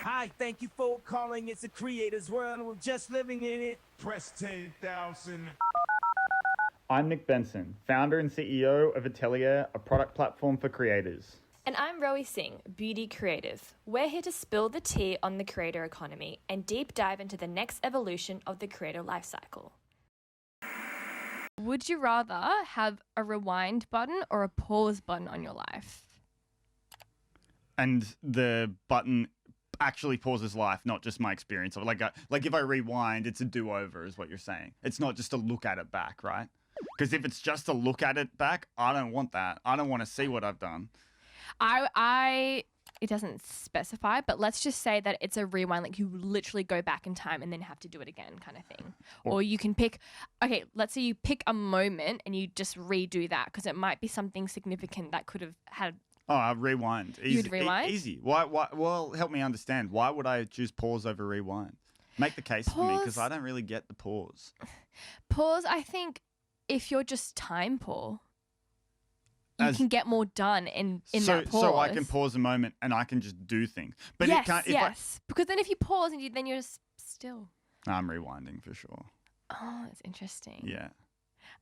Hi, thank you for calling. It's a creator's world. We're just living in it. Press 10,000. I'm Nick Benson, founder and CEO of Atelier, a product platform for creators. And I'm Rowi Singh, beauty creative. We're here to spill the tea on the creator economy and deep dive into the next evolution of the creator lifecycle. Would you rather have a rewind button or a pause button on your life? And the button actually pauses life, not just my experience of it. Like if I rewind, it's a do-over is what you're saying. It's not just to look at it back, right? Because if it's just to look at it back, I don't want that. I don't want to see what I've done. It doesn't specify, but let's just say that it's a rewind, like you literally go back in time and then have to do it again kind of thing. Or you can pick, okay, let's say you pick a moment and you just redo that because it might be something significant that could have had. Oh, I'll rewind. Easy. You'd rewind? Easy. Why? Well, help me understand. Why would I choose pause over rewind? Make the case for me because I don't really get the pause. Pause, I think if you're just time poor, you can get more done in that pause. So I can pause a moment and I can just do things. But yes, it can't, yes. Because then if you pause and then you're just still. I'm rewinding for sure. Oh, that's interesting. Yeah.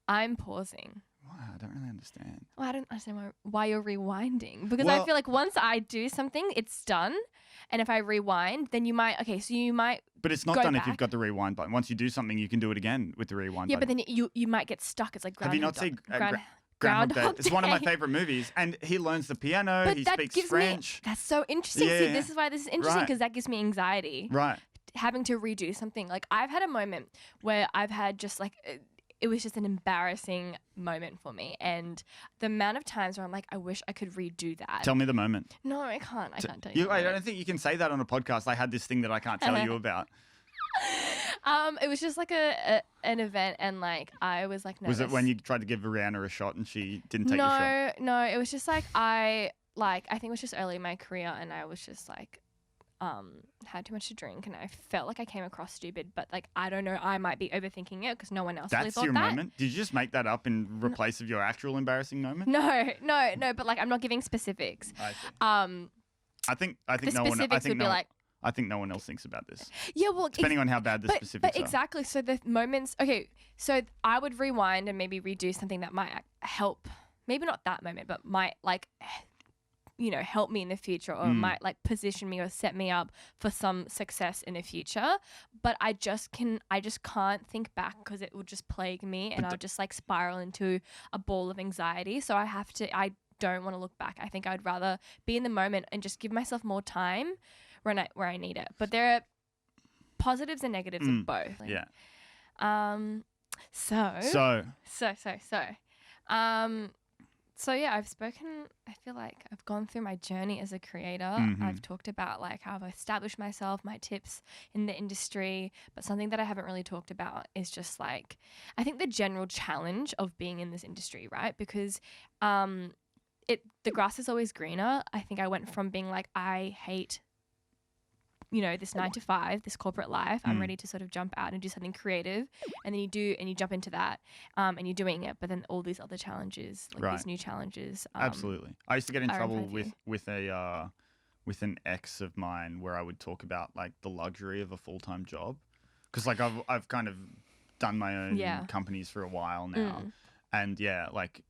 I'm pausing. Wow, I don't really understand. Well, I don't understand why you're rewinding. Because I feel like once I do something, it's done. And if I rewind, then you might... Okay, so you might... But it's not done if you've got the rewind button. Once you do something, you can do it again with the rewind button. Yeah, but then you might get stuck. It's like Have you not seen Groundhog Day? It's one of my favorite movies. And he learns the piano. But he that speaks gives French. That's so interesting. Yeah, See, yeah. this is why this is interesting because that gives me anxiety. Right. Having to redo something. Like I've had a moment where I've had just like... It was just an embarrassing moment for me. And the amount of times where I'm like, I wish I could redo that. Tell me the moment. No, I can't. I can't tell you. I don't think you can say that on a podcast. I had this thing that I can't tell you about. It was just like an event and like I was like nervous. Was it when you tried to give Rihanna a shot and she didn't take your shot? No, it was just like I think it was just early in my career and I was just like had too much to drink and I felt like I came across stupid, but like I don't know, I might be overthinking it because no one else really thought that. That's your moment? Did you just make that up in replace of your actual embarrassing moment? No, but like I'm not giving specifics. I see. I think the no one specifics would be like I think no one else thinks about this. Yeah, well, depending on how bad the specifics are. But exactly. So the moments. Okay, so I would rewind and maybe redo something that might help. Maybe not that moment, but might like, help me in the future, or might like position me or set me up for some success in the future. But I just can't think back because it would just plague me, and I'll just like spiral into a ball of anxiety. So I don't want to look back. I think I'd rather be in the moment and just give myself more time where I need it. But there are positives and negatives of both. Yeah. So yeah, I've spoken, I feel like I've gone through my journey as a creator. I've talked about like how I've established myself, my tips in the industry, but something that I haven't really talked about is just like, I think the general challenge of being in this industry, right? Because the grass is always greener. I think I went from being like, I hate this 9 to 5, this corporate life. I'm ready to sort of jump out and do something creative. And then you jump into that and you're doing it. But then all these other challenges, like these new challenges. Absolutely. I used to get in trouble with an ex of mine where I would talk about like the luxury of a full-time job. Because like I've kind of done my own companies for a while now. And like,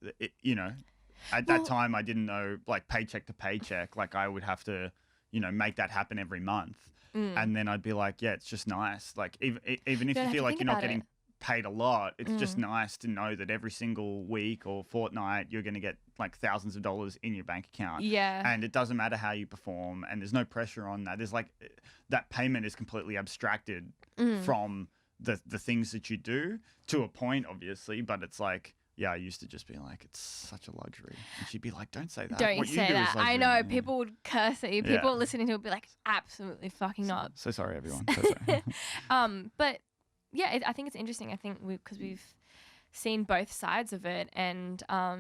at that time I didn't know like paycheck to paycheck. Like I would have to make that happen every month. And then I'd be like, yeah, it's just nice. Like, even if you feel like you're not getting paid a lot, it's just nice to know that every single week or fortnight you're going to get like thousands of dollars in your bank account. Yeah. And it doesn't matter how you perform and there's no pressure on that. There's like, that payment is completely abstracted from the things that you do to a point, obviously, but it's like, yeah, I used to just be like, it's such a luxury. And she'd be like, don't say that. Don't what say you do that. is luxury. I know. People would curse at you. People listening to it would be like, absolutely fucking not. So sorry, everyone. So sorry. But yeah, I think it's interesting. I think because we've seen both sides of it. And I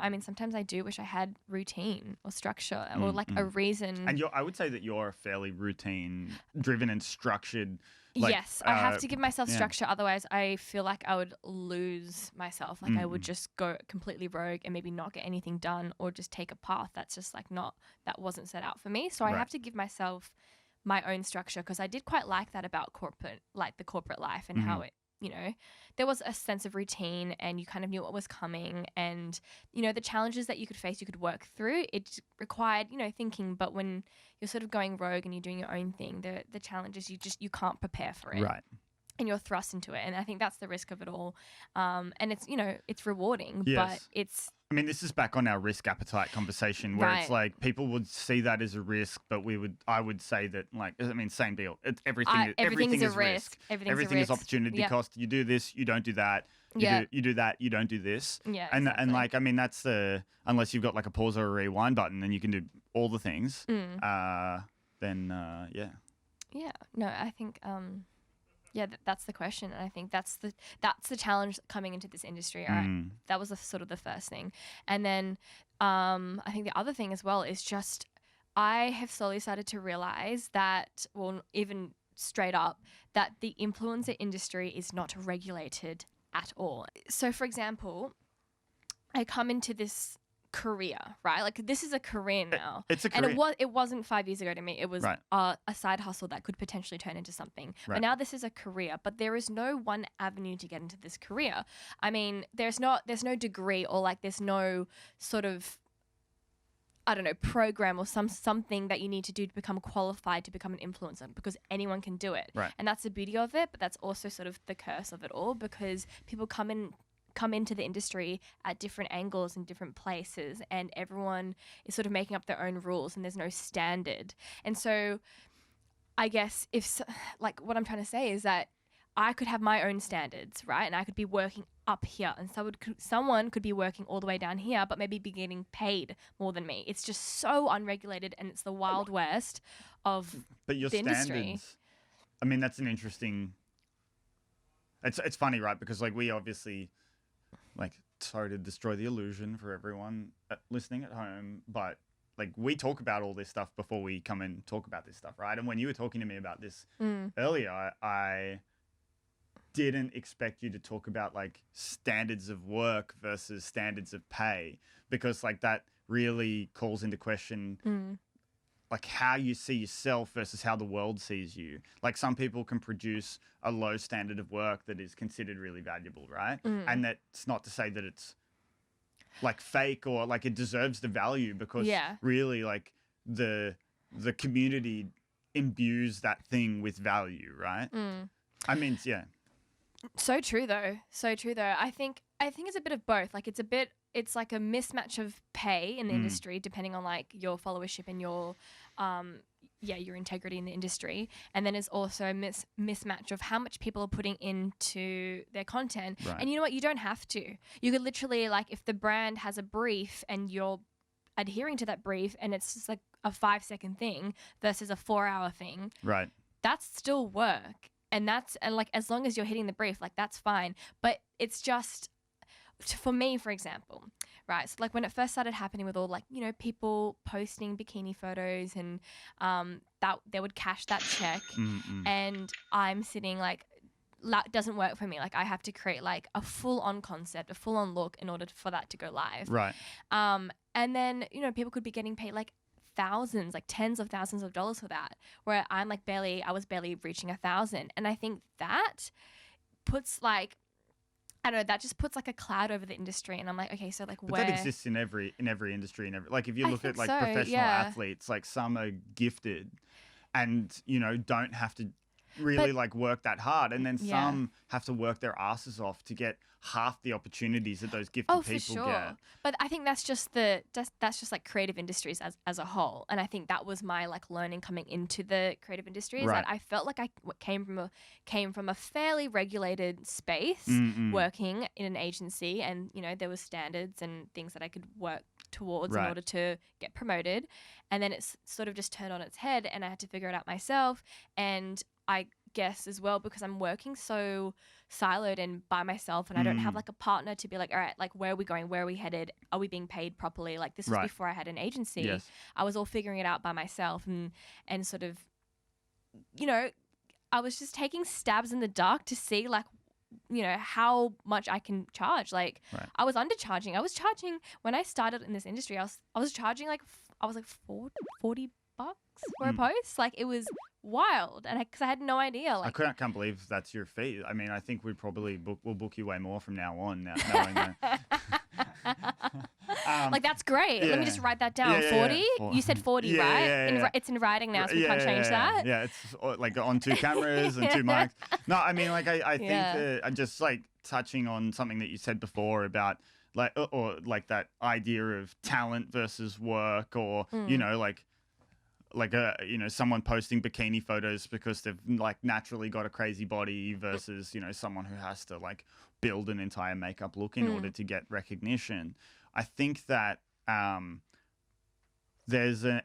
mean, sometimes I do wish I had routine or structure or like a reason. And I would say that you're fairly routine driven and structured. Like, yes, I have to give myself structure. Otherwise, I feel like I would lose myself. Like I would just go completely rogue and maybe not get anything done or just take a path that's just like that wasn't set out for me. So I have to give myself my own structure, because I did quite like that about corporate, like the corporate life and how it, you know, there was a sense of routine and you kind of knew what was coming, and, you know, the challenges that you could face, you could work through. It required, you know, thinking, but when you're sort of going rogue and you're doing your own thing, the challenges, you can't prepare for it. Right. And you're thrust into it. And I think that's the risk of it all. And it's, you know, it's rewarding, Yes. but it's... I mean, this is back on our risk appetite conversation where it's like people would see that as a risk, but I would say that, like, I mean, same deal. Everything is a risk. Everything is opportunity cost. You do this, you don't do that. You do that, you don't do this. Yeah. And like, I mean, that's unless you've got like a pause or a rewind button and you can do all the things, then yeah. Yeah. No, I think... yeah, that's the question, and I think that's the challenge coming into this industry. Right, that was sort of the first thing, and then I think the other thing as well is just I have slowly started to realize that, well, even straight up, that the influencer industry is not regulated at all. So, for example, I come into this career, right? Like, this is a career now. It's a career. And it wasn't 5 years ago to me. It was a side hustle that could potentially turn into something. Right. But now this is a career, but there is no one avenue to get into this career. I mean, there's no degree, or like there's no sort of, I don't know, program or something that you need to do to become qualified to become an influencer, because anyone can do it. Right. And that's the beauty of it, but that's also sort of the curse of it all, because people come into the industry at different angles and different places, and everyone is sort of making up their own rules and there's no standard. And so I guess like what I'm trying to say is that I could have my own standards, right? And I could be working up here, and someone could be working all the way down here, but maybe be getting paid more than me. It's just so unregulated, and it's the wild west of but your the standards, industry. I mean, that's an interesting... It's funny, right? Because like we obviously... like, sorry to destroy the illusion for everyone listening at home, but like we talk about all this stuff before we come and talk about this stuff, right? And when you were talking to me about this earlier, I didn't expect you to talk about like standards of work versus standards of pay, because like that really calls into question like how you see yourself versus how the world sees you. Like, some people can produce a low standard of work that is considered really valuable, right? And that's not to say that it's like fake or like it deserves the value, because really like the community imbues that thing with value, right? I mean, yeah. So true though. I think it's a bit of both. Like, it's like a mismatch of pay in the industry, depending on like your followership and your your integrity in the industry. And then there's also a mismatch of how much people are putting into their content. Right. And you know what? You don't have to. You could literally, like, if the brand has a brief and you're adhering to that brief and it's just like a 5-second thing versus a 4-hour thing. Right. That's still work. And like, as long as you're hitting the brief, like, that's fine. But it's just, for me, for example, right? So like when it first started happening with all, like, you know, people posting bikini photos and that they would cash that check, and I'm sitting like, that doesn't work for me. Like, I have to create like a full-on concept, a full-on look in order for that to go live. Right. And then, you know, people could be getting paid like thousands, like tens of thousands of dollars for that, where I was barely reaching 1,000. And I think that puts like, I don't know, that just puts like a cloud over the industry. And I'm like, okay, so like, but that exists in every industry, like if you look at like so, professional athletes, like some are gifted and, you know, don't have to really like work that hard, and then some have to work their asses off to get half the opportunities that those gifted people get. But I think that's just like creative industries as a whole, and I think that was my like learning coming into the creative industries. Right. That I felt like I came from a fairly regulated space, working in an agency, and, you know, there was standards and things that I could work towards in order to get promoted, and then it's sort of just turned on its head, and I had to figure it out myself. And I guess as well, because I'm working so siloed and by myself, and I don't have like a partner to be like, all right, like, where are we going? Where are we headed? Are we being paid properly? Like, this was before I had an agency. Yes. I was all figuring it out by myself, and sort of, you know, I was just taking stabs in the dark to see, like, you know, how much I can charge. Like, I was undercharging. I was charging, when I started in this industry, I was charging like, I was like $40 for a post. Like, it was wild, and because I had no idea. Like, I can't believe that's your fee. I mean, I think we probably will book you way more from now on. Now, knowing that. Like, that's great. Let me just write that down. 40? You said 40, right? It's in writing now, so we can't change that. Yeah, it's like on 2 cameras and 2 mics. No, I mean, like, I think that just like touching on something that you said before about like, or like that idea of talent versus work, or, you know, like someone posting bikini photos because they've like naturally got a crazy body versus, you know, someone who has to like build an entire makeup look in order to get recognition. I think that there's a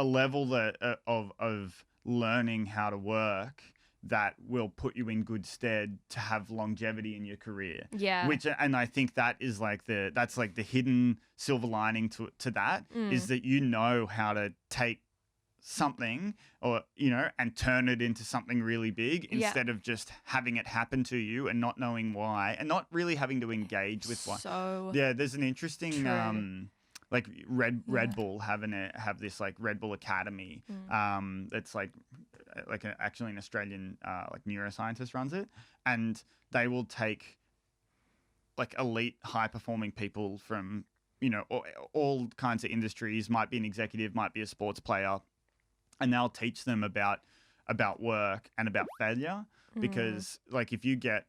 level that of learning how to work that will put you in good stead to have longevity in your career. Yeah. And I think that is like that's like the hidden silver lining to that is that you know how to take something, or, you know, and turn it into something really big instead of just having it happen to you and not knowing why and not really having to engage with why. There's an interesting like Red Bull have this like Red Bull Academy. It's like actually an Australian like neuroscientist runs it, and they will take like elite high performing people from, you know, all kinds of industries, might be an executive, might be a sports player, and they'll teach them about work and about failure. Because like if you get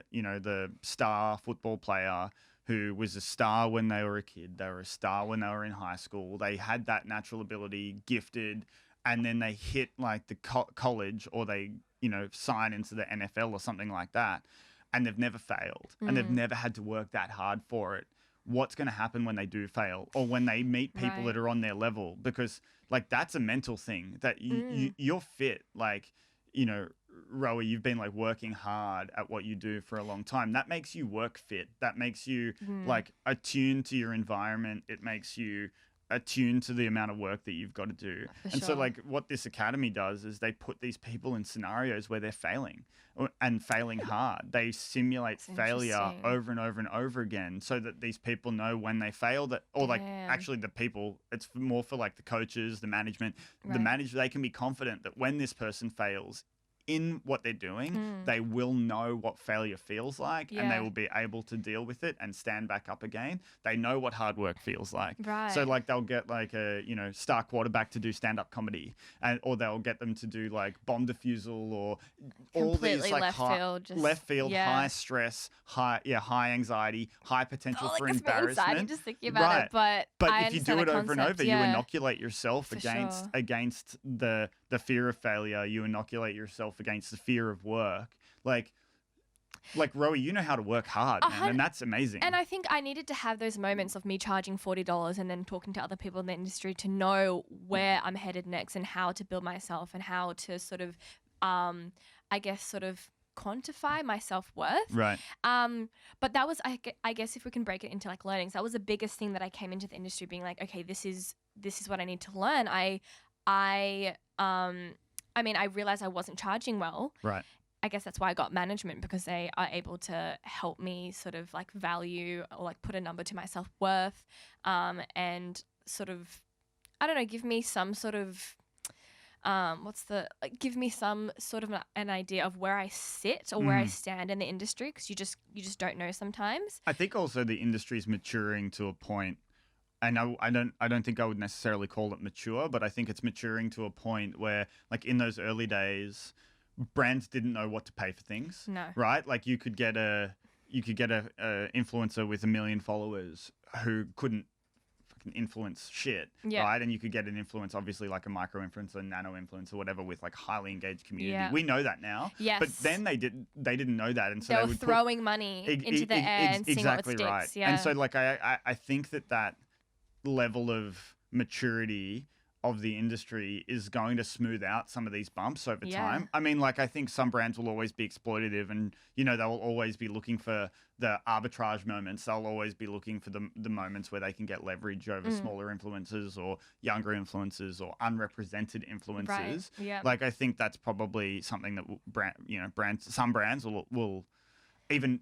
you know, the star football player who was a star when they were a kid, they were a star when they were in high school, they had that natural ability, gifted, and then they hit like the college, or they, you know, sign into the NFL or something like that, and they've never failed and they've never had to work that hard for it. What's going to happen when they do fail, or when they meet people that are on their level? Because like that's a mental thing that you're fit. Like, you know, Rowi, you've been like working hard at what you do for a long time. That makes you work fit. That makes you like attuned to your environment. It makes you attuned to the amount of work that you've got to do. So like what this academy does is they put these people in scenarios where they're failing, and failing hard. They simulate failure over and over and over again, so that these people know when they fail that, or like actually the people, it's more for like the coaches, the management, they can be confident that when this person fails in what they're doing, they will know what failure feels like, and they will be able to deal with it and stand back up again. They know what hard work feels like. So like they'll get like a, you know, star quarterback to do stand-up comedy, or they'll get them to do like bomb defusal, or all these like left field, high stress, high anxiety, high potential for embarrassment. Just thinking about it, but if you do it over and over, you inoculate yourself against the fear of failure. You inoculate yourself against the fear of work. Like Rowi, you know how to work hard, man, and that's amazing. And I think I needed to have those moments of me charging $40 and then talking to other people in the industry to know where I'm headed next and how to build myself and how to sort of, I guess, sort of quantify my self-worth. Right. But that was, I guess, if we can break it into like learnings, that was the biggest thing that I came into the industry being like, okay, this is what I need to learn. I mean, I realized I wasn't charging well. Right. I guess that's why I got management, because they are able to help me sort of like value or like put a number to my self-worth, and sort of, I don't know, give me some sort of, give me some sort of an idea of where I sit or where I stand in the industry, because you just don't know sometimes. I think also the industry is maturing to a point. And I don't think I would necessarily call it mature, but I think it's maturing to a point where, like in those early days, brands didn't know what to pay for things. No. Right? Like you could get a influencer with 1 million followers who couldn't fucking influence shit. Yeah. Right? And you could get an influence, obviously like a micro influencer, nano influencer, whatever, with like highly engaged community. Yeah. We know that now. Yes. But then they didn't know that, and so they were would throwing money into the air and seeing exactly what right. sticks. Yeah. And so like I think that level of maturity of the industry is going to smooth out some of these bumps over time. I mean, like I think some brands will always be exploitative, and you know, they'll always be looking for the arbitrage moments. They'll always be looking for the moments where they can get leverage over smaller influencers or younger influencers or unrepresented influencers. Right. Yeah. Like I think that's probably something that some brands will even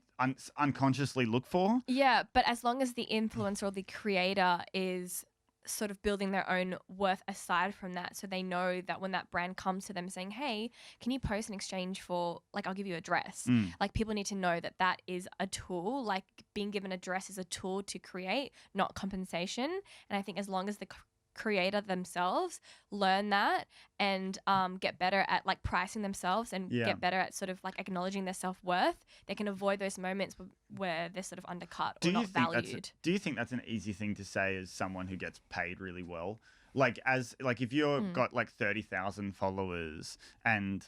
unconsciously look for. Yeah, but as long as the influencer or the creator is sort of building their own worth aside from that, so they know that when that brand comes to them saying, hey, can you post in exchange for, like, I'll give you a dress. Like, people need to know that that is a tool. Like, being given a dress is a tool to create, not compensation. And I think as long as the creator themselves learn that and get better at like pricing themselves and get better at sort of like acknowledging their self-worth, they can avoid those moments where they're sort of undercut or not valued. Do you think that's an easy thing to say as someone who gets paid really well? Like, as like if you've got like 30,000 followers, and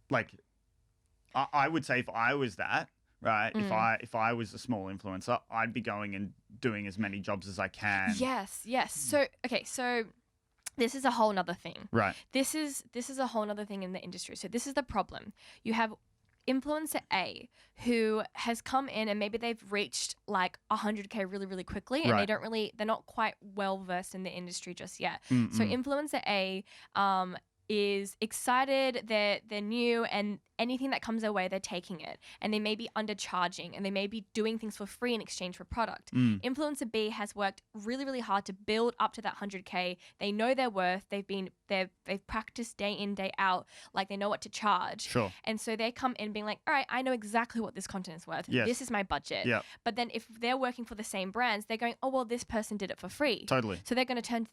like I would say if I was that, right? If I was a small influencer, I'd be going and doing as many jobs as I can. Yes. So this is a whole nother thing. Right. This is a whole nother thing in the industry. So this is the problem. You have influencer A who has come in and maybe they've reached like 100K really, really quickly, and they're not quite well versed in the industry just yet. So influencer A is excited, they're new, and anything that comes their way, they're taking it. And they may be undercharging, and they may be doing things for free in exchange for product. Influencer B has worked really, really hard to build up to that 100K. They know their worth. They've practiced day in, day out. Like, they know what to charge. Sure. And so they come in being like, all right, I know exactly what this content is worth. Yes. This is my budget. Yep. But then if they're working for the same brands, they're going, oh, well, this person did it for free. Totally. So they're going to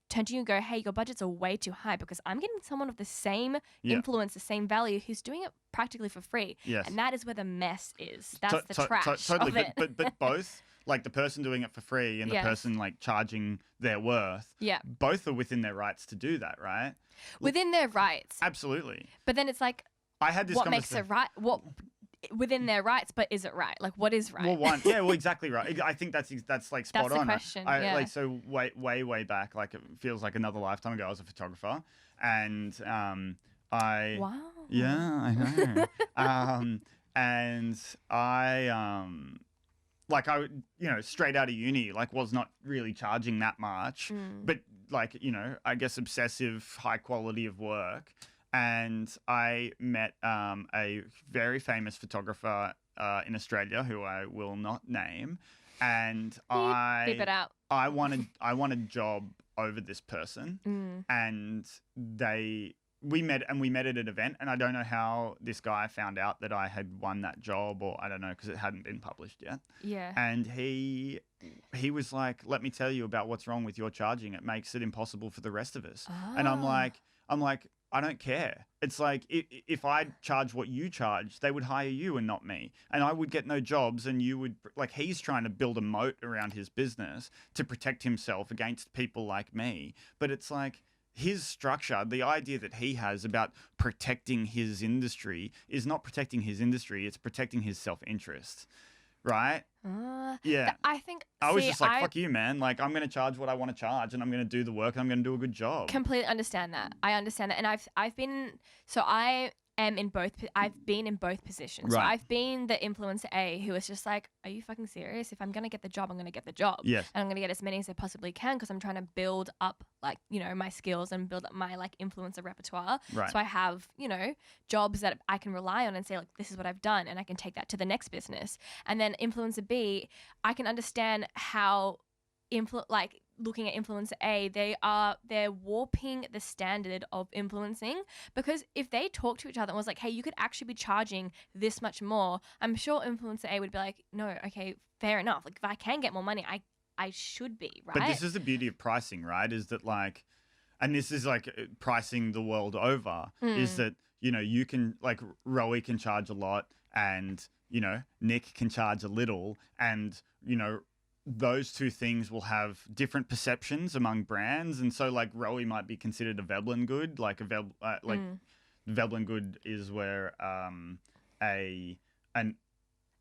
turn to you and go, hey, your budgets are way too high because I'm getting someone of the same influence, the same value, who's doing it practically for free. Yes. And that is where the mess is. That's the trash totally. of it. But both, like the person doing it for free and the person like charging their worth, both are within their rights to do that, right? Within their rights. Absolutely. But then it's like, I had this what makes it right? What within their rights, but is it right? Like, what is right? Well, exactly right. I think that's like spot that's on. The question. Like, so way back, like it feels like another lifetime ago, I was a photographer, and Wow. Yeah, I know. And I like I straight out of uni, like was not really charging that much, but like, I guess obsessive high quality of work. And I met a very famous photographer in Australia who I will not name, and Beep it out. I wanted a job over this person, and we met at an event, and I don't know how this guy found out that I had won that job, or I don't know, because it hadn't been published yet. Yeah. And he was like, let me tell you about what's wrong with your charging. It makes it impossible for the rest of us. And I'm like, I don't care. It's like, if I charge what you charge, they would hire you and not me. And I would get no jobs, and you would, like, he's trying to build a moat around his business to protect himself against people like me. But it's like, his structure, the idea that he has about protecting his industry is not protecting his industry, it's protecting his self-interest. Right? Yeah. I was just like, fuck you, man. Like, I'm going to charge what I want to charge, and I'm going to do the work, and I'm going to do a good job. Completely understand that. I understand that. And I've been in both positions. Right. So I've been the influencer A who is just like, are you fucking serious? If I'm going to get the job, I'm going to get the job. Yes. And I'm going to get as many as I possibly can because I'm trying to build up, like, my skills and build up my, like, influencer repertoire. Right. So I have, jobs that I can rely on and say, like, this is what I've done, and I can take that to the next business. And then influencer B, I can understand how looking at influencer A, they're warping the standard of influencing, because if they talk to each other and was like, hey, you could actually be charging this much more, I'm sure influencer A would be like, no, okay, fair enough. Like, if I can get more money, I should be, right? But this is the beauty of pricing, right? Is that, like, and this is like pricing the world over, is that, you can, like, Rowi can charge a lot, and, Nick can charge a little, and, those two things will have different perceptions among brands. And so, like, Rowi might be considered a Veblen good, like Veblen good is where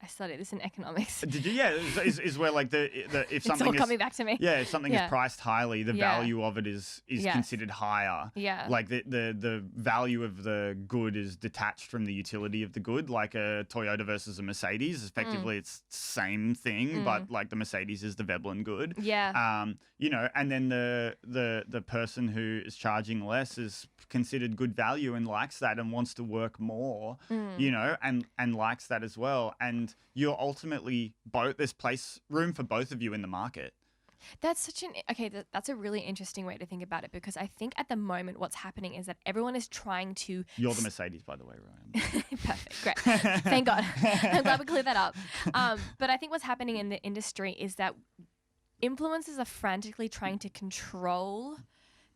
I studied this in economics. Did you? Yeah, is where, like, if something it's all coming back to me. Yeah, if something is priced highly, the value of it is considered higher. Yeah. Like the value of the good is detached from the utility of the good. Like a Toyota versus a Mercedes, effectively it's the same thing, but, like, the Mercedes is the Veblen good. Yeah. And then the person who is charging less is considered good value and likes that and wants to work more. And likes that as well. And you're ultimately there's room for both of you in the market. That's such an that's a really interesting way to think about it, because I think at the moment what's happening is that everyone is trying to. You're the Mercedes, by the way, Ryan. Perfect, great. Thank God. I'm glad we cleared that up. But I think what's happening in the industry is that influencers are frantically trying to control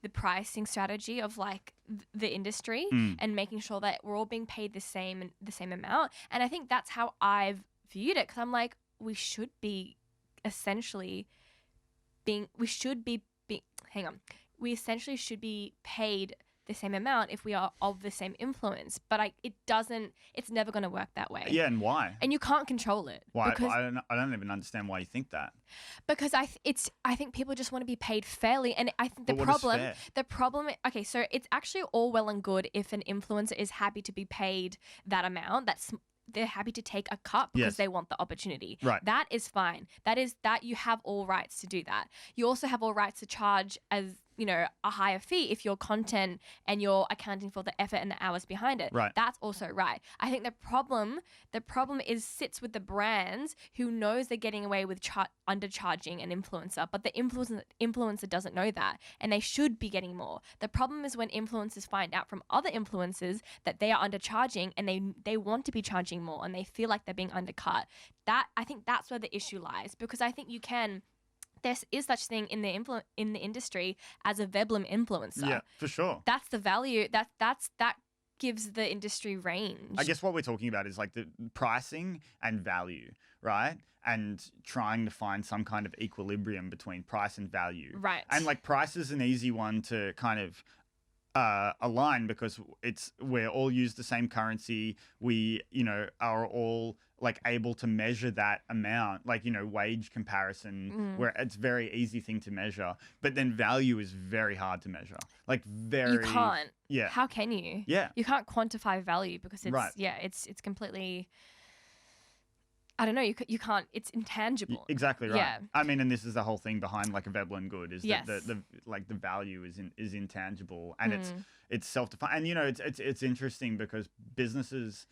the pricing strategy of like the industry and making sure that we're all being paid the same amount. And I think that's how I've viewed it, because I'm like, we should be essentially we essentially should be paid the same amount if we are of the same influence. But it's never going to work that way. Yeah, and why? And you can't control it. Why? I don't even understand why you think that. Because I think people just want to be paid fairly, and I think the problem. Okay, so it's actually all well and good if an influencer is happy to be paid that amount. They're happy to take a cut because they want the opportunity. Right. That is fine. That you have all rights to do that. You also have all rights to charge as, you know, a higher fee if your content and you're accounting for the effort and the hours behind it. Right. That's also right. I think the problem sits with the brands who knows they're getting away with undercharging an influencer, but the influencer doesn't know that, and they should be getting more. The problem is when influencers find out from other influencers that they are undercharging and they want to be charging more and they feel like they're being undercut. I think that's where the issue lies, because I think there is such thing in the industry as a Veblen influencer. Yeah, for sure. That's the value. That gives the industry range. I guess what we're talking about is like the pricing and value, right? And trying to find some kind of equilibrium between price and value. Right. And like price is an easy one to kind of align, because we're all use the same currency. We, you know, are all like able to measure that amount, like, you know, wage comparison, where it's very easy thing to measure. But then value is very hard to measure. Like you can't. Yeah. How can you? Yeah. You can't quantify value because it's it's completely. I don't know. You can't. It's intangible. Exactly right. Yeah. I mean, and this is the whole thing behind like a Veblen good is Yes. that the value is intangible, and it's self-defined. And you know, it's interesting because businesses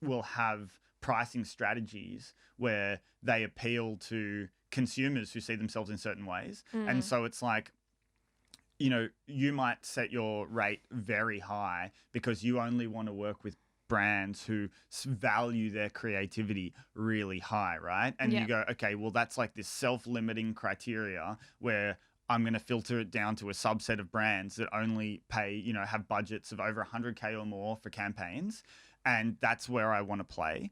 will have pricing strategies where they appeal to consumers who see themselves in certain ways, and so it's like, you know, you might set your rate very high because you only want to work with brands who value their creativity really high, right? And you go, okay, well, that's like this self-limiting criteria where I'm going to filter it down to a subset of brands that only pay, you know, have budgets of over 100K or more for campaigns. And that's where I want to play.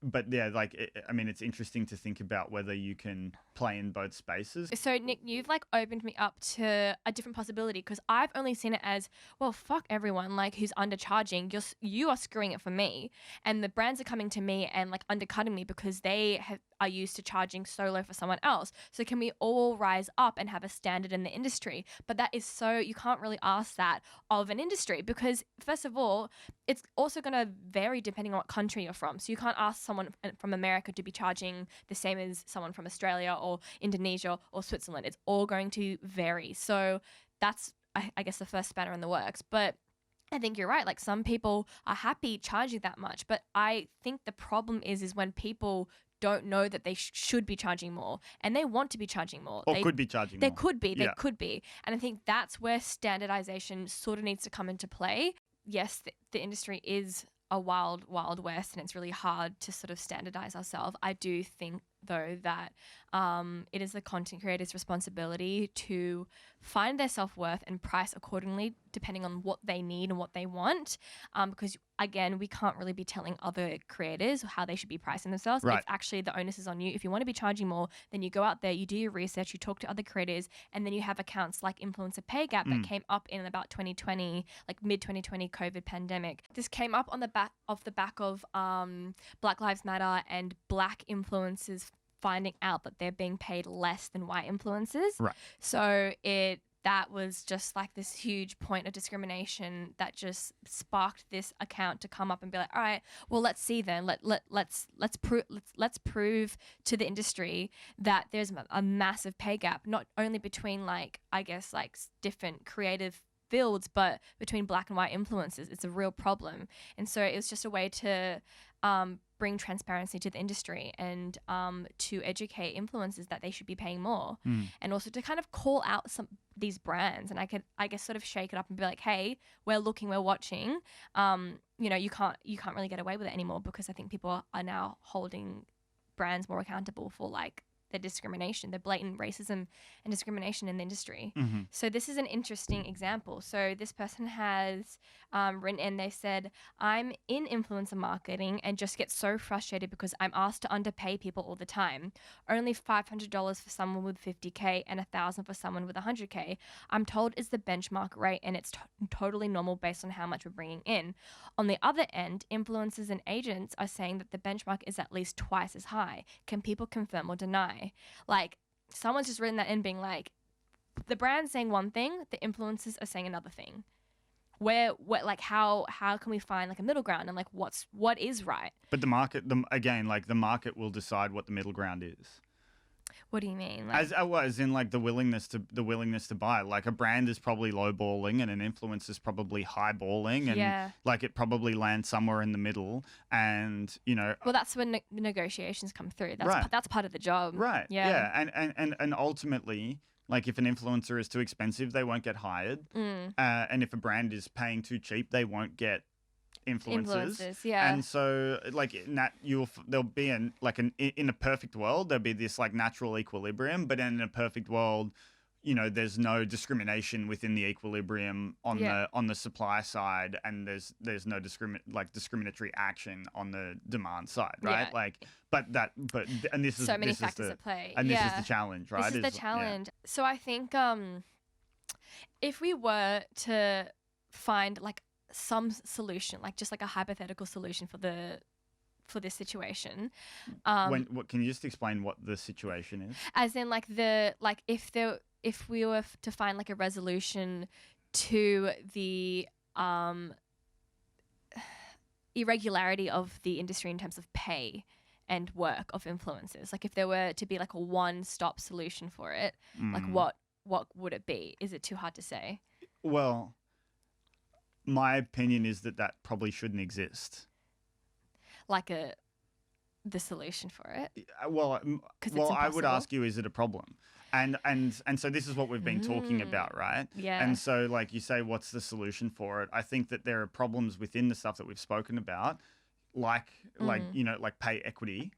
But yeah, like, I mean, it's interesting to think about whether you can play in both spaces. So Nick, you've like opened me up to a different possibility, because I've only seen it as, well, fuck everyone like who's undercharging. You are screwing it for me, and the brands are coming to me and like undercutting me because they are used to charging so low for someone else. So can we all rise up and have a standard in the industry? But that is you can't really ask that of an industry, because first of all, it's also going to vary depending on what country you're from. So you can't ask someone from America to be charging the same as someone from Australia or Indonesia or Switzerland. It's all going to vary. So that's, I guess, the first spanner in the works. But I think you're right. Like, some people are happy charging that much. But I think the problem is when people don't know that they should be charging more, and they want to be charging more. Or could be charging more. They could be. And I think that's where standardization sort of needs to come into play. Yes, the industry is a wild, wild west, and it's really hard to sort of standardize ourselves. I do think, though, that it is the content creator's responsibility to find their self-worth and price accordingly depending on what they need and what they want, because again, we can't really be telling other creators how they should be pricing themselves. Right. It's actually, the onus is on you. If you want to be charging more, then you go out there, you do your research, you talk to other creators, and then you have accounts like Influencer Pay Gap that came up in about 2020, like mid-2020 COVID pandemic. This came up on the back of Black Lives Matter and Black influencers finding out that they're being paid less than white influencers. Right. So that was just like this huge point of discrimination that just sparked this account to come up and be like, all right, well, let's see then. Let's prove to the industry that there's a massive pay gap, not only between like, I guess, like different creative fields, but between black and white influencers. It's a real problem. And so it was just a way to bring transparency to the industry and to educate influencers that they should be paying more, and also to kind of call out these brands. And I guess sort of shake it up and be like, hey, we're looking, we're watching. You can't really get away with it anymore, because I think people are now holding brands more accountable for like the discrimination, the blatant racism and discrimination in the industry. So this is an interesting example. So this person has written in, they said, I'm in influencer marketing and just get so frustrated because I'm asked to underpay people all the time. Only $500 for someone with 50K and $1,000 for someone with 100K. I'm told is the benchmark rate, and it's totally normal based on how much we're bringing in. On the other end, influencers and agents are saying that the benchmark is at least twice as high. Can people confirm or deny? Like, someone's just written that in being like, the brand's saying one thing, the influencers are saying another thing. How can we find like a middle ground, and like what is right? But the market will decide what the middle ground is. What do you mean? Like, as in like the willingness to buy. Like a brand is probably lowballing and an influencer is probably highballing, and like it probably lands somewhere in the middle. And well, that's when negotiations come through. That's part of the job. Right. Yeah. And ultimately, like if an influencer is too expensive, they won't get hired. And if a brand is paying too cheap, they won't get influencers. Yeah. And so like there'll be in a perfect world, there'll be this like natural equilibrium, but in a perfect world, there's no discrimination within the equilibrium on the supply side, and there's no discriminatory action on the demand side, right? And this is so many factors at play. And this is the challenge, right? This is the challenge. Yeah. So I think if we were to find like some solution, like just like a hypothetical solution for this situation. What can you just explain what the situation is? As in if we were to find like a resolution to the irregularity of the industry in terms of pay and work of influencers, like if there were to be like a one-stop solution for it, like what would it be? Is it too hard to say? Well, my opinion is that probably shouldn't exist. Like the solution for it? Well, I would ask you, is it a problem? And so this is what we've been talking about, right? Yeah. And so like you say, what's the solution for it? I think that there are problems within the stuff that we've spoken about, like pay equity.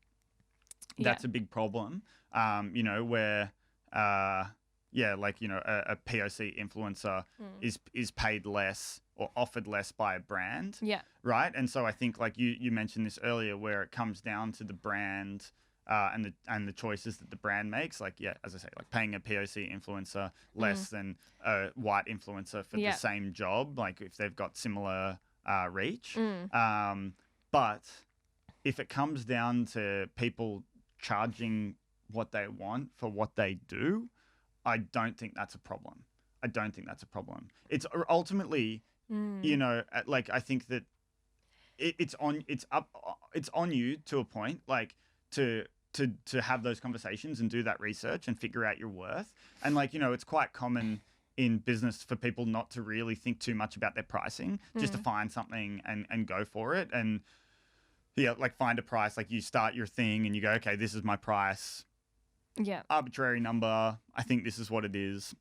That's a big problem. Where a POC influencer is paid less or offered less by a brand. Yeah. Right. And so I think like you mentioned this earlier, where it comes down to the brand and the choices that the brand makes. Like, as I say, like paying a POC influencer less than a white influencer for the same job, like if they've got similar reach. But if it comes down to people charging what they want for what they do, I don't think that's a problem. It's ultimately, I think that it's on you to a point, like to have those conversations and do that research and figure out your worth. And it's quite common in business for people not to really think too much about their pricing, just to find something and go for it. And find a price, like you start your thing and you go, okay, this is my price. Yeah. Arbitrary number. I think this is what it is.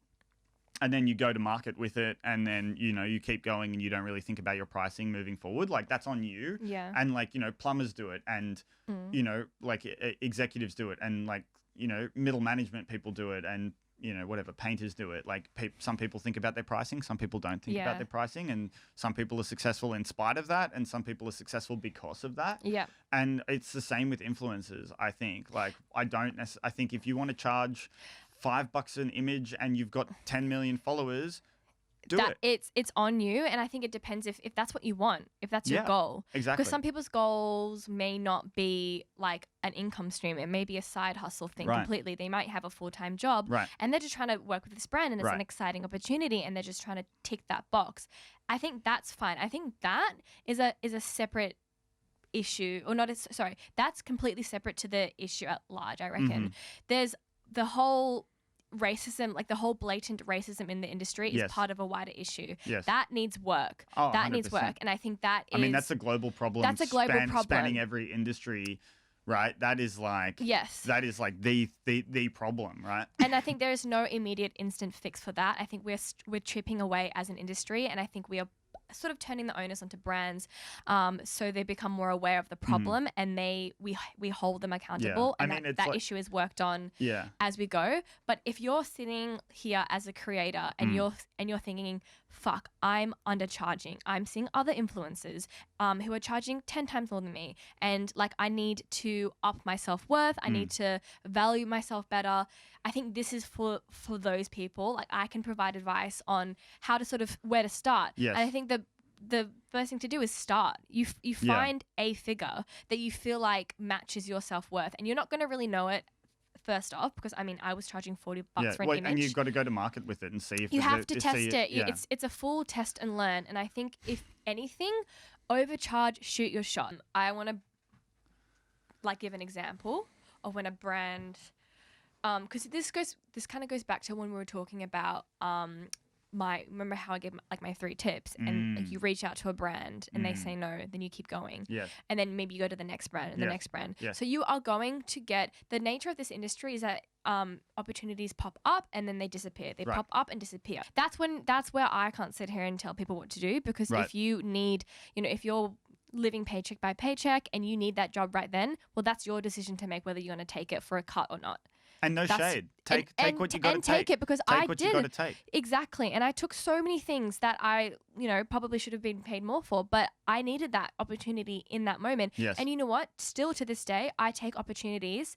And then you go to market with it, and then, you keep going and you don't really think about your pricing moving forward. Like, that's on you. Yeah. And plumbers do it, and, executives do it, and middle management people do it, and, painters do it. Like, some people think about their pricing, some people don't think about their pricing, and some people are successful in spite of that, and some people are successful because of that. Yeah. And it's the same with influencers, I think. Like, I think if you want to charge $5 an image and you've got 10 million followers, do it. It's on you, and I think it depends if that's what you want, if that's your goal. Exactly. Because some people's goals may not be like an income stream. It may be a side hustle thing completely. They might have a full-time job, and they're just trying to work with this brand, and it's an exciting opportunity, and they're just trying to tick that box. I think that's fine. I think that is a separate issue, or not. That's completely separate to the issue at large. I reckon there's the whole racism, like the whole blatant racism in the industry is part of a wider issue. Yes. That needs work. Oh, that 100%. needs work. And I think that is... I mean, that's a global problem. That's a global problem. Spanning every industry, right? That is like... Yes. That is like the problem, right? And I think there is no immediate instant fix for that. I think we're chipping away as an industry, and I think we are sort of turning the onus onto brands so they become more aware of the problem and we hold them accountable, and that like, issue is worked on as we go. But if you're sitting here as a creator and you're thinking, fuck, I'm undercharging, I'm seeing other influencers who are charging 10 times more than me, and like I need to up my self-worth, I need to value myself better, I think this is for those people. Like I can provide advice on how to sort of where to start. Yes. And I think the first thing to do is start. You find a figure that you feel like matches your self-worth, and you're not going to really know it first off, because I mean I was charging $40 for an image. And you've got to go to market with it and see if you have to test it. It's a full test and learn. And I think if anything, overcharge, shoot your shot. I want to like give an example of when a brand, because this kind of goes back to when we were talking about remember how I gave my 3 tips, and like you reach out to a brand and they say no, then you keep going. Yes. And then maybe you go to the next brand and the next brand. Yes. So you are going to get, the nature of this industry is that opportunities pop up and then they disappear. They pop up and disappear. That's where I can't sit here and tell people what to do, because if you need, if you're living paycheck by paycheck and you need that job right then, well, that's your decision to make whether you're going to take it for a cut or not. And no shade. Take what you got to take. And take it, because I did. You got to take. Exactly. And I took so many things that I, probably should have been paid more for, but I needed that opportunity in that moment. Yes. And you know what? Still to this day, I take opportunities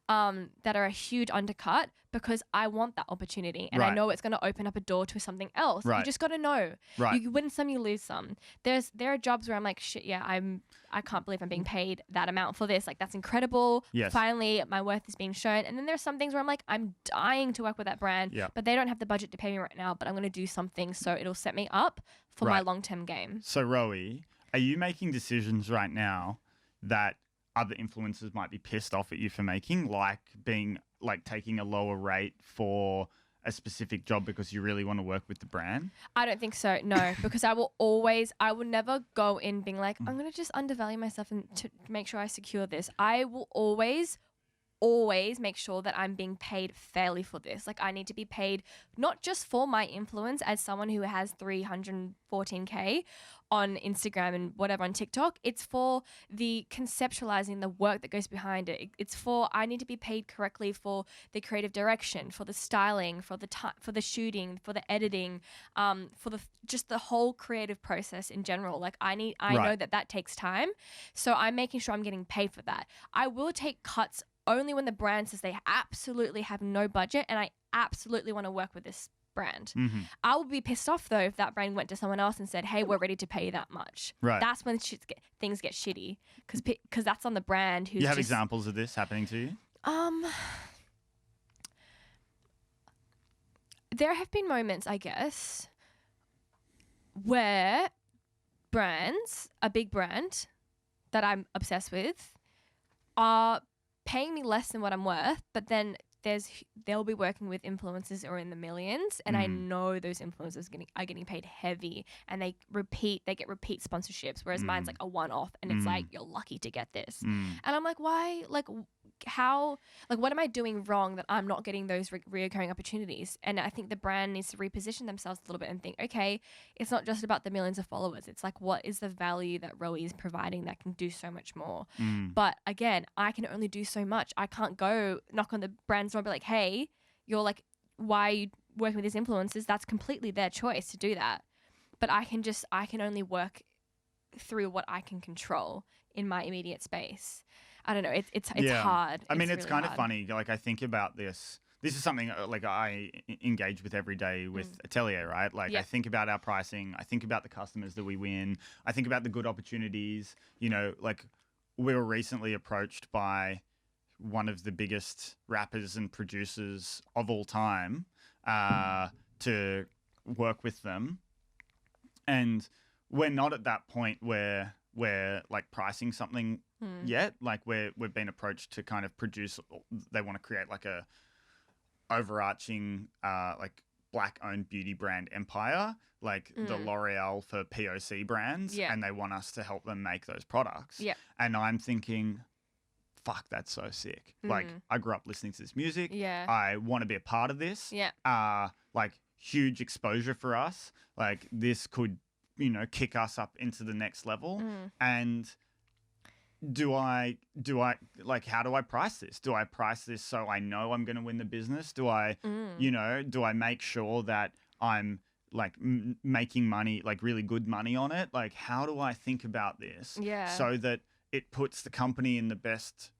that are a huge undercut because I want that opportunity, and I know it's going to open up a door to something else. You just got to know. You win some, you lose some. There are jobs where I'm like, shit, yeah, I can't believe I'm being paid that amount for this. Like, that's incredible. Yes. Finally, my worth is being shown. And then there's some things where I'm like, I'm dying to work with that brand, but they don't have the budget to pay me right now, but I'm going to do something so it'll set me up for my long-term game. So, Rowi, are you making decisions right now that other influencers might be pissed off at you for making, like taking a lower rate for a specific job because you really want to work with the brand? I don't think so, no, because I will never go in being like, I'm going to just undervalue myself and to make sure I secure this. I will always make sure that I'm being paid fairly for this. Like, I need to be paid not just for my influence as someone who has 314K on Instagram and whatever on TikTok. It's for the conceptualizing, the work that goes behind it. It's for, I need to be paid correctly for the creative direction, for the styling, for the for the shooting, for the editing, for just the whole creative process in general. Like, I know that takes time. So I'm making sure I'm getting paid for that. I will take cuts only when the brand says they absolutely have no budget and I absolutely want to work with this brand. I will be pissed off though if that brand went to someone else and said, hey, we're ready to pay you that much. That's when things get shitty, because that's on the brand. You have examples of this happening to you? There have been moments, I guess, where brands, a big brand that I'm obsessed with, are paying me less than what I'm worth, but then they'll be working with influencers who are in the millions, and I know those influencers are getting paid heavy, and they get repeat sponsorships, whereas mine's like a one-off, and it's like, you're lucky to get this. And I'm like, why? Like, how? Like, what am I doing wrong that I'm not getting those reoccurring opportunities? And I think the brand needs to reposition themselves a little bit and think, okay, it's not just about the millions of followers. It's like, what is the value that Rowi is providing that can do so much more? But again, I can only do so much. I can't go knock on the brand's door and be like, hey, you're like, why are you working with these influencers? That's completely their choice to do that. But I can only work through what I can control in my immediate space. I don't know. It's hard. I mean, it's really kind hard. of funny. Like, I think about this. This is something like I engage with every day with Atelier, right? Like, I think about our pricing. I think about the customers that we win. I think about the good opportunities. Like, we were recently approached by one of the biggest rappers and producers of all time to work with them. And we're not at that point where we're like pricing something yet. Like, we've been approached to kind of produce, they want to create like overarching like black-owned beauty brand empire, like the L'Oreal for POC brands, and they want us to help them make those products. Yeah. And I'm thinking, fuck, that's so sick. Like, I grew up listening to this music. Yeah. I want to be a part of this. Yeah. Like, huge exposure for us. Like, this could, you know, kick us up into the next level. And do I like, how do I price this? Do I price this so I know I'm going to win the business? Do I, you know, do I make sure that I'm like making money, like really good money on it? Like, how do I think about this so that it puts the company in the best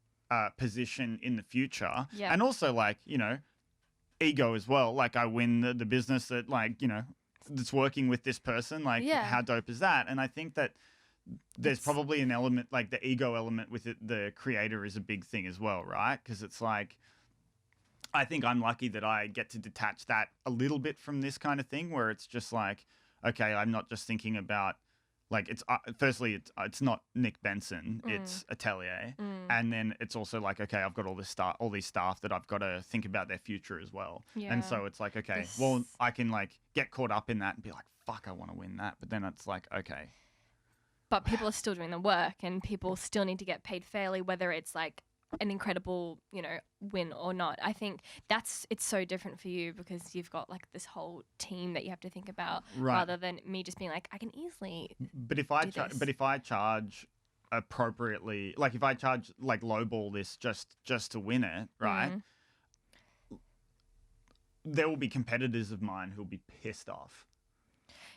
position in the future? And also, like, you know, ego as well. Like, I win the business that, like, you know, that's working with this person. Like, how dope is that? And I think that there's probably an element, like the ego element with it, the creator is a big thing as well, right? Because it's like, I think I'm lucky that I get to detach that a little bit from this kind of thing, where it's just like, okay, I'm not just thinking about, like, it's firstly, it's not Nick Benson, it's Atelier, and then it's also like, okay, I've got all these staff that I've got to think about their future as well, and so it's like, okay, well, I can like get caught up in that and be like, fuck, I want to win that, but then it's like, okay. But people are still doing the work, and people still need to get paid fairly, whether it's like an incredible, you know, win or not. I think it's so different for you because you've got like this whole team that you have to think about, rather than me just being like, I can easily. But if I charge appropriately, like if I charge like lowball this just to win it, right? There will be competitors of mine who'll be pissed off.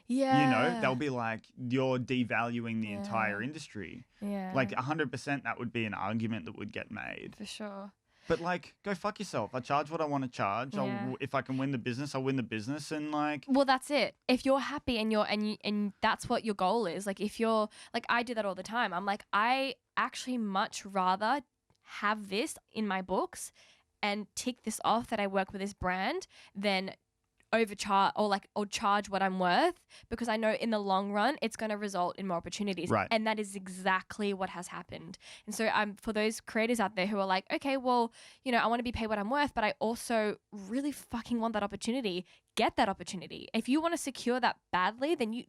Yeah. You know, they'll be like, you're devaluing the entire industry. Yeah. Like 100% that would be an argument that would get made. For sure. But like, go fuck yourself. I charge what I want to charge. If I can win the business, I'll win the business. And like, well, that's it. If you're happy and that's what your goal is. Like, if you're like, I do that all the time. I'm like, I actually much rather have this in my books and tick this off that I work with this brand than overcharge or charge what I'm worth, because I know in the long run it's going to result in more opportunities. Right. And that is exactly what has happened. And so for those creators out there who are like, okay, well, you know, I want to be paid what I'm worth, but I also really fucking want that opportunity. Get that opportunity. If you want to secure that badly, then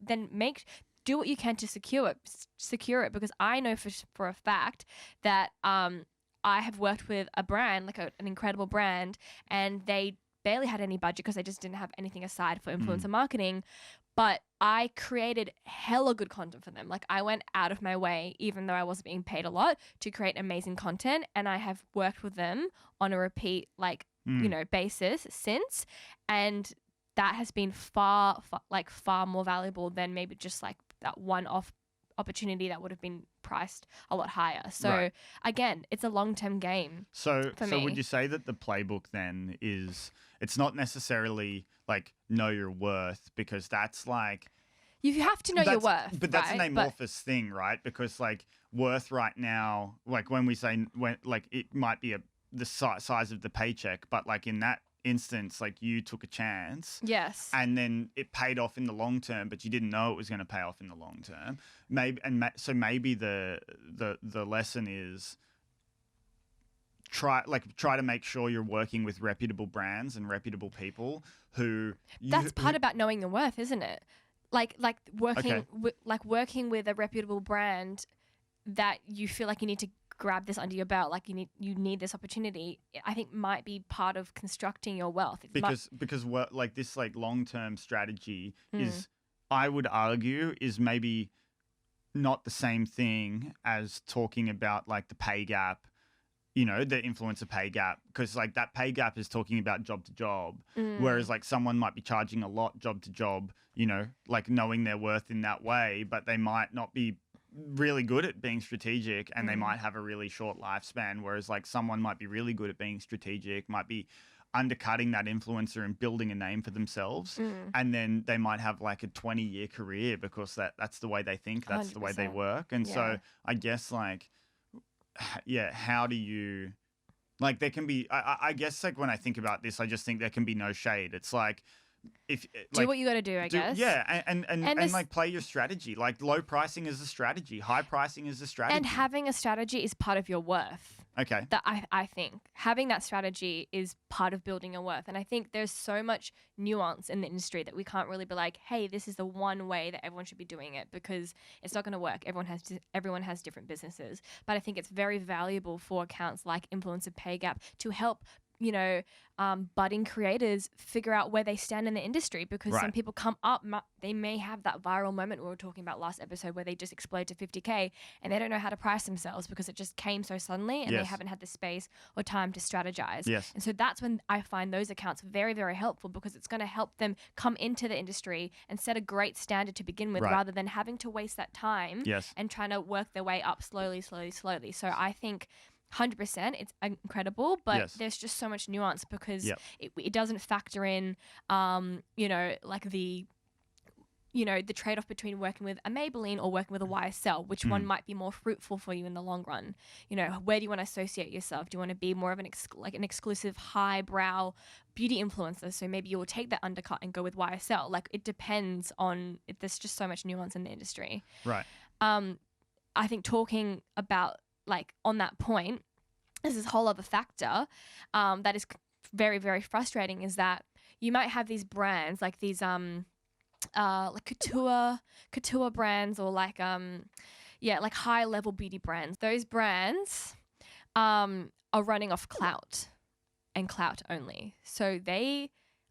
do what you can to secure it, because I know for a fact that I have worked with a brand, like an incredible brand, and they barely had any budget because they just didn't have anything aside for influencer marketing. But I created hella good content for them. Like, I went out of my way, even though I wasn't being paid a lot, to create amazing content. And I have worked with them on a repeat, you know, basis since. And that has been far more valuable than maybe just like that one-off opportunity that would have been priced a lot higher. So again, it's a long-term game. So would you say that the playbook then is, it's not necessarily like know your worth, because that's like, you have to know your worth, but that's an amorphous thing, right? Because like worth right now, like when like it might be the size of the paycheck, but like in that instance, like you took a chance, yes, and then it paid off in the long term, but you didn't know it was going to pay off in the long term. So maybe the lesson is try to make sure you're working with reputable brands and reputable people who. That's part about knowing your worth, isn't it? Like working with a reputable brand that you feel like you need to grab this under your belt, like you need this opportunity, I think might be part of constructing your wealth. Because like this like long-term strategy is, I would argue, is maybe not the same thing as talking about like the pay gap, you know, the influencer pay gap, because like that pay gap is talking about job to job, whereas like someone might be charging a lot job to job, you know, like knowing their worth in that way, but they might not be really good at being strategic, and they might have a really short lifespan, whereas like someone might be really good at being strategic, might be undercutting that influencer and building a name for themselves, and then they might have like a 20-year career because that's the way they think, that's 100%. The way they work. And so I guess like, yeah, how do you, like, there can be, I guess like when I think about this, I just think there can be no shade. It's like, if do what you got to do, I guess. Yeah, and like play your strategy. Like low pricing is a strategy, high pricing is a strategy, and having a strategy is part of your worth. Okay. That I think having that strategy is part of building your worth. And I think there's so much nuance in the industry that we can't really be like, hey, this is the one way that everyone should be doing it, because it's not going to work. Everyone has different businesses. But I think it's very valuable for accounts like Influencer Pay Gap to help, budding creators figure out where they stand in the industry, because some people come up, they may have that viral moment we were talking about last episode where they just explode to 50K and they don't know how to price themselves because it just came so suddenly and they haven't had the space or time to strategize. Yes. And so that's when I find those accounts very, very helpful, because it's going to help them come into the industry and set a great standard to begin with, rather than having to waste that time and trying to work their way up slowly. So I think 100% it's incredible, but there's just so much nuance, because it doesn't factor in like the trade-off between working with a Maybelline or working with a YSL, which one might be more fruitful for you in the long run. Where do you want to associate yourself? Do you want to be more of an exclusive highbrow beauty influencer? So maybe you will take that undercut and go with YSL. Like, it depends on there's just so much nuance in the industry. Right. I think talking about, like, on that point, there's this whole other factor that is very, very frustrating, is that you might have these brands like these like couture brands, or like like high level beauty brands. Those brands are running off clout and clout only. So they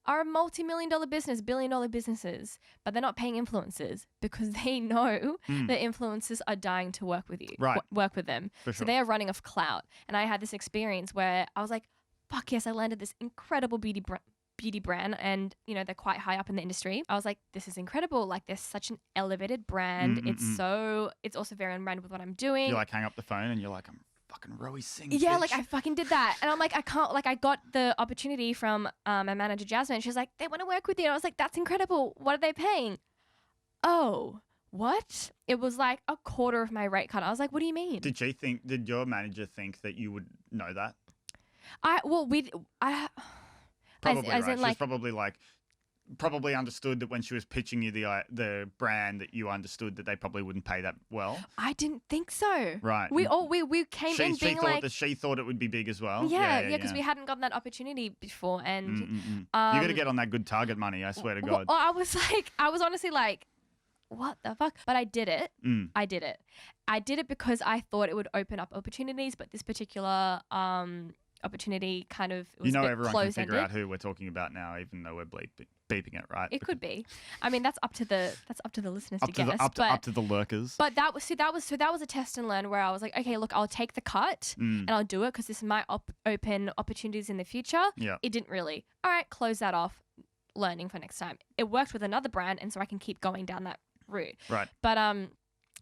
are a multi-million-dollar business, billion-dollar businesses, but they're not paying influencers because they know that influencers are dying to work with you, work with them. For So sure. they are running off clout. And I had this experience where I was like, fuck yes, I landed this incredible beauty brand, and they're quite high up in the industry. I was like, this is incredible. Like, they're such an elevated brand. It's also very on brand with what I'm doing. You like hang up the phone and you're like, I'm fucking Rowi sings. Yeah, bitch. like I fucking did that. And I'm like, I can't, like, I got the opportunity from my manager, Jasmine. She was like, they want to work with you. And I was like, that's incredible. What are they paying? Oh, what? It was like a quarter of my rate card. I was like, what do you mean? Did your manager think that you would know that? Probably Right. in, like, She's probably understood that when she was pitching you the brand, that you understood that they probably wouldn't pay that well. I didn't think so. Right. We came in being like, she thought it would be big as well. Yeah, because we hadn't gotten that opportunity before, and you got to get on that good target money. I swear to God. Well, I was honestly like, what the fuck? But I did it. I did it. I did it because I thought it would open up opportunities, but this particular opportunity kind of was a bit everyone closed-ended. can figure out who we're talking about now, even though we're beeping it, right? It could be. I mean, that's up to the listeners to guess. Up to the lurkers. But that was a test and learn, where I was like, okay, look, I'll take the cut and I'll do it because this might open opportunities in the future. Yeah. It didn't really. All right, close that off. Learning for next time. It worked with another brand, and so I can keep going down that route. Right. But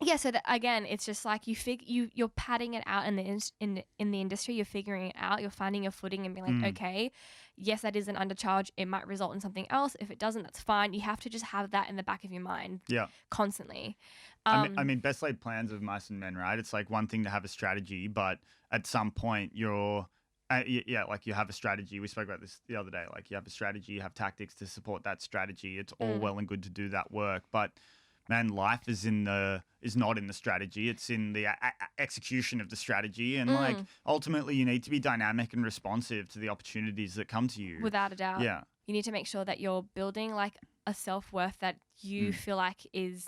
yeah, so again, it's just like you're padding it out in the industry. You're figuring it out. You're finding your footing and being like, okay, yes, that is an undercharge. It might result in something else. If it doesn't, that's fine. You have to just have that in the back of your mind. Yeah. Constantly. I mean, best laid plans of mice and men, right? It's like one thing to have a strategy, but at some point you're. Like you have a strategy. We spoke about this the other day. Like, you have a strategy, you have tactics to support that strategy. It's all well and good to do that work, but man, life is not in the strategy. It's in the execution of the strategy. And like, ultimately, you need to be dynamic and responsive to the opportunities that come to you. Without a doubt. Yeah. You need to make sure that you're building like a self-worth that you feel like is,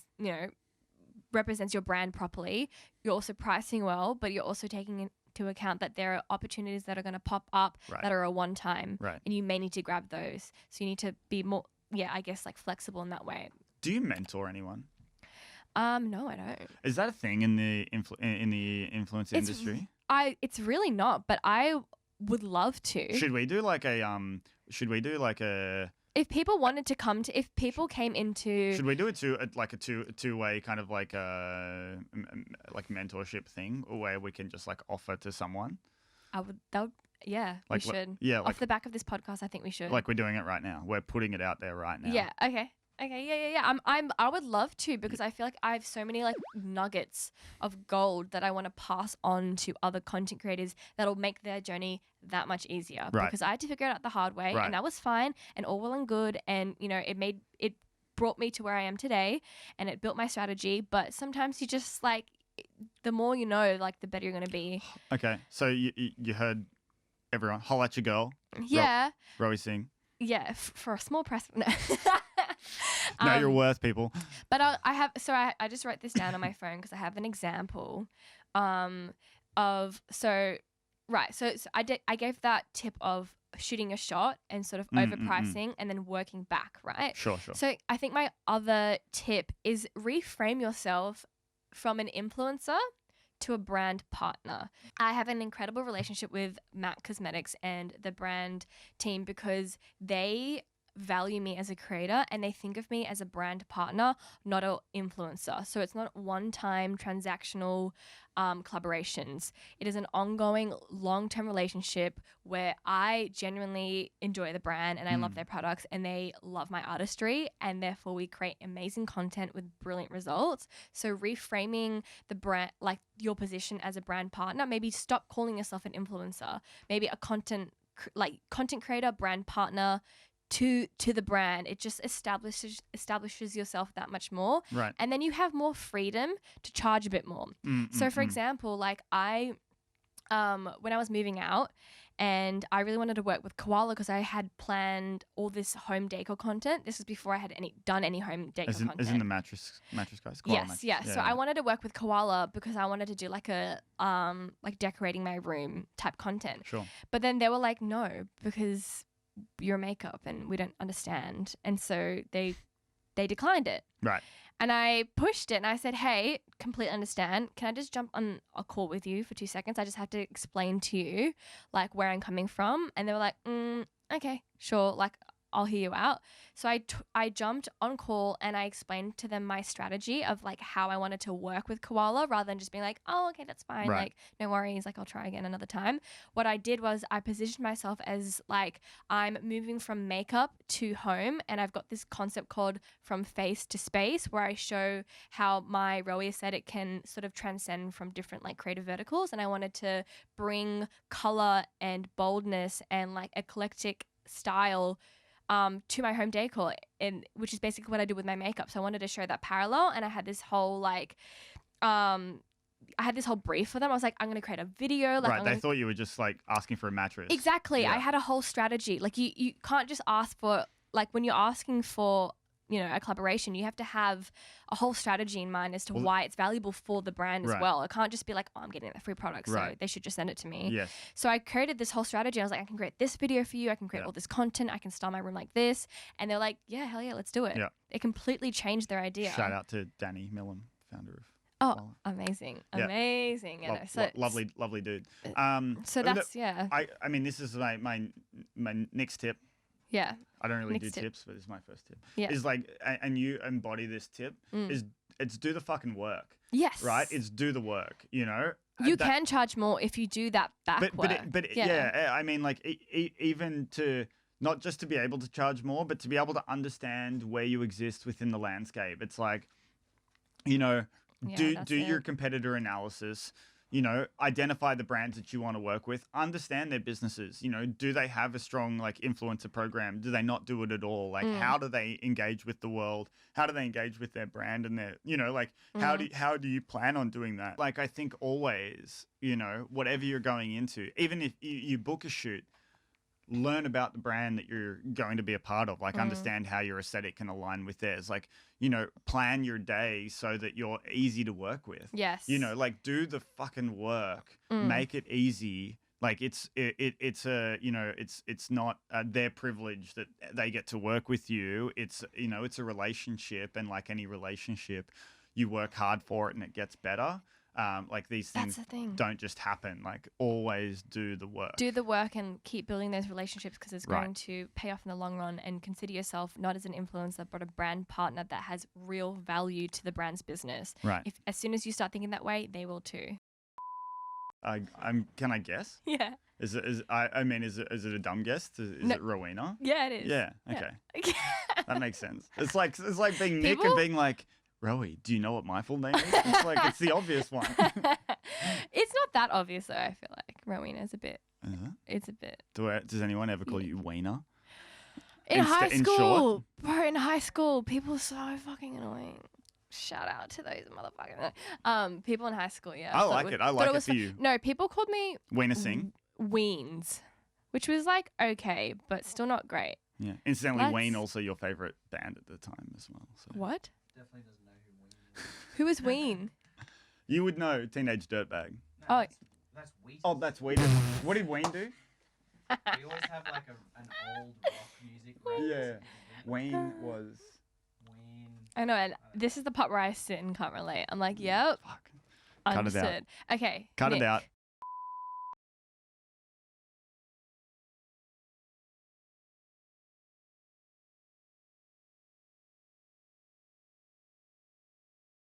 represents your brand properly. You're also pricing well, but you're also taking into account that there are opportunities that are going to pop up that are a one-time. Right. And you may need to grab those. So you need to be more, I guess, like, flexible in that way. Do you mentor anyone? No, I don't. Is that a thing in the influence industry? It's really not, but I would love to. Should we do like a If people wanted to come to, if people came into, should we do a two-way kind of like like mentorship thing, where we can just like offer to someone? Yeah, like, we should. Yeah, off the back of this podcast, I think we should. Like, we're doing it right now. We're putting it out there right now. Yeah. Okay. Yeah. I would love to, because I feel like I have so many like nuggets of gold that I want to pass on to other content creators that'll make their journey that much easier. Right. Because I had to figure it out the hard way, and that was fine and all well and good, and it brought me to where I am today, and it built my strategy. But sometimes you just like, the more you know, like the better you're going to be. Okay, so you heard everyone. Holla at your girl. Yeah. Rowi Singh. Yeah, for a small price. No. Know your worth, people. But I just wrote this down on my phone because I have an example of so I gave that tip of shooting a shot and sort of overpricing and then working back, right? Sure. So I think my other tip is reframe yourself from an influencer to a brand partner. I have an incredible relationship with MAC Cosmetics and the brand team because they value me as a creator and they think of me as a brand partner, not an influencer. So it's not one-time transactional collaborations. It is an ongoing long-term relationship where I genuinely enjoy the brand and I love their products and they love my artistry, and therefore we create amazing content with brilliant results. So reframing the brand, like your position as a brand partner, maybe stop calling yourself an influencer, maybe a content creator, brand partner to the brand. It just establishes yourself that much more, right? And then you have more freedom to charge a bit more. So for example, like I when I was moving out and I really wanted to work with Koala because I had planned all this home decor content. This was before I had done any home decor content. As in the mattress guys? Koala yes, mattress. yeah. So I wanted to work with Koala because I wanted to do like a like decorating my room type content. Sure. But then they were like, no, because your makeup and we don't understand. And so they declined it. Right. And I pushed it and I said, hey, completely understand. Can I just jump on a call with you for 2 seconds? I just have to explain to you like where I'm coming from. And they were like, okay, sure. Like I'll hear you out. So I jumped on call and I explained to them my strategy of like how I wanted to work with Koala rather than just being like, oh, okay, that's fine. Right. Like no worries. Like I'll try again another time. What I did was I positioned myself as like I'm moving from makeup to home, and I've got this concept called from face to space where I show how my Rowi aesthetic can sort of transcend from different like creative verticals. And I wanted to bring color and boldness and like eclectic style to my home decor, and which is basically what I do with my makeup. So I wanted to show that parallel, and I had this whole like I had this whole brief for them. I was like, I'm going to create a video. Like, right. They thought you were just like asking for a mattress. Exactly. Yeah. I had a whole strategy. Like you can't just ask for, like when you're asking for, you know, a collaboration, you have to have a whole strategy in mind as to why it's valuable for the brand as well. It can't just be like, oh, I'm getting a free product, so they should just send it to me. Yes. So I created this whole strategy. I was like, I can create this video for you. I can create all this content. I can style my room like this. And they're like, yeah, hell yeah, let's do it. Yeah. It completely changed their idea. Shout out to Danny Millam, founder of Oh, amazing. Amazing. Yeah. So lovely dude. So that's, yeah. I mean, this is my next tip. Yeah. I don't really Next do tip. tips, but this is my first tip. Yeah. Is like, and you embody this tip, is it's do the fucking work. Yes. Right? It's do the work, you know? You can charge more if you do that back work. But yeah, I mean, like, even to, not just to be able to charge more, but to be able to understand where you exist within the landscape. It's like, you know, do your competitor analysis. You know, identify the brands that you want to work with, understand their businesses. You know, do they have a strong like influencer program? Do they not do it at all? Like, how do they engage with the world? How do they engage with their brand and their, you know, like how do you plan on doing that? Like, I think always, you know, whatever you're going into, even if you book a shoot, learn about the brand that you're going to be a part of, like understand how your aesthetic can align with theirs. Like, you know, plan your day so that you're easy to work with. Yes. You know, like do the fucking work, make it easy. Like it's a, you know, it's not their privilege that they get to work with you. It's, you know, it's a relationship, and like any relationship, you work hard for it and it gets better. Like these things don't just happen. Like always do the work. Do the work and keep building those relationships, because it's going to pay off in the long run. And consider yourself not as an influencer, but a brand partner that has real value to the brand's business. Right. As soon as you start thinking that way, they will too. Can I guess? Yeah. Is it a dumb guess? Is it Rowena? Yeah, it is. Yeah. Okay. Yeah. That makes sense. It's like being Nick and being like, Rowi, do you know what my full name is? It's like, it's the obvious one. It's not that obvious though, I feel like. Rowena is a bit. It's a bit. Does anyone ever call you Weena? In high school, bro, in high school, people are so fucking annoying. shout out to those motherfuckers. People in high school, yeah. I like it. I like it for fun. you. No, people called me Weena Singh. Weens, which was like okay, but still not great. Yeah. Incidentally, Ween also your favorite band at the time as well. So. What? Definitely doesn't know who Ween is. Who is Ween? You would know Teenage Dirtbag. Oh. That's Wheatus. Oh, that's Ween. What did Ween do? We always have like an old rock music. Yeah. Ween was. Ween. I know, and this is the part where I sit and can't relate. I'm like, yep. Fuck. Cut it out. Understood. Okay. Cut Nick, it out.